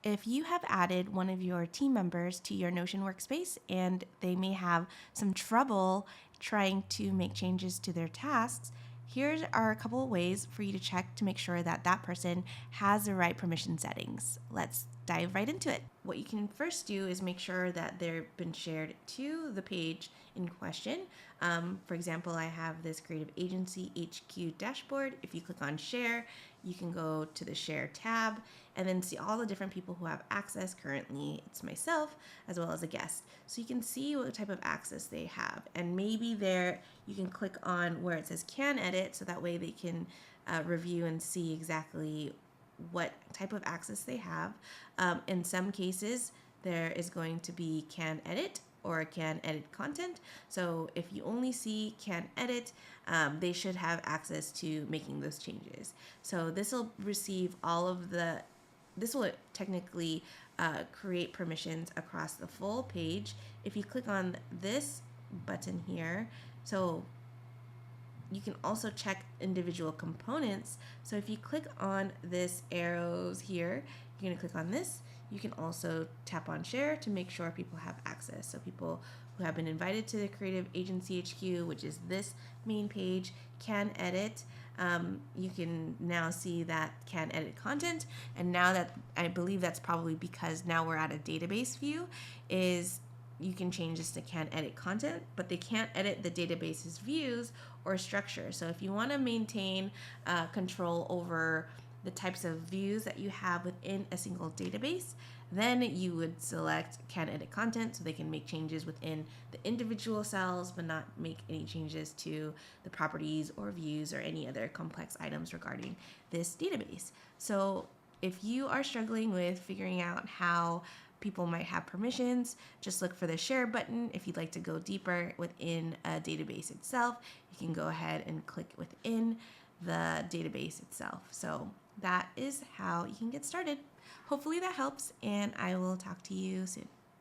If you have added one of your team members to your Notion workspace and they may have some trouble trying to make changes to their tasks, here are a couple of ways for you to check to make sure that that person has the right permission settings. Let's dive right into it. What you can first do is make sure that they've been shared to the page in question. For example, I have this Creative Agency HQ dashboard. If you click on share, you can go to the share tab and then see all the different people who have access. Currently, it's myself as well as a guest. So you can see what type of access they have. And maybe there you can click on where it says can edit, so that way they can review and see exactly what type of access they have. In some cases, there is going to be can edit or can edit content. So if you only see can edit, they should have access to making those changes. So this will receive all of this will technically create permissions across the full page. If you click on this button here, so you can also check individual components. So if you click on this arrows here, you're going to click on this. You can also tap on share to make sure people have access. So people who have been invited to the Creative Agency HQ, which is this main page, can edit. You can now see that can edit content. And now that I believe that's probably because now we're at a database view, is you can change this to can edit content, but they can't edit the database's views or structure. So if you want to maintain control over the types of views that you have within a single database, then you would select can edit content so they can make changes within the individual cells but not make any changes to the properties or views or any other complex items regarding this database. So if you are struggling with figuring out how people might have permissions, just look for the share button. If you'd like to go deeper within a database itself, you can go ahead and click within the database itself. So that is how you can get started. Hopefully that helps, and I will talk to you soon.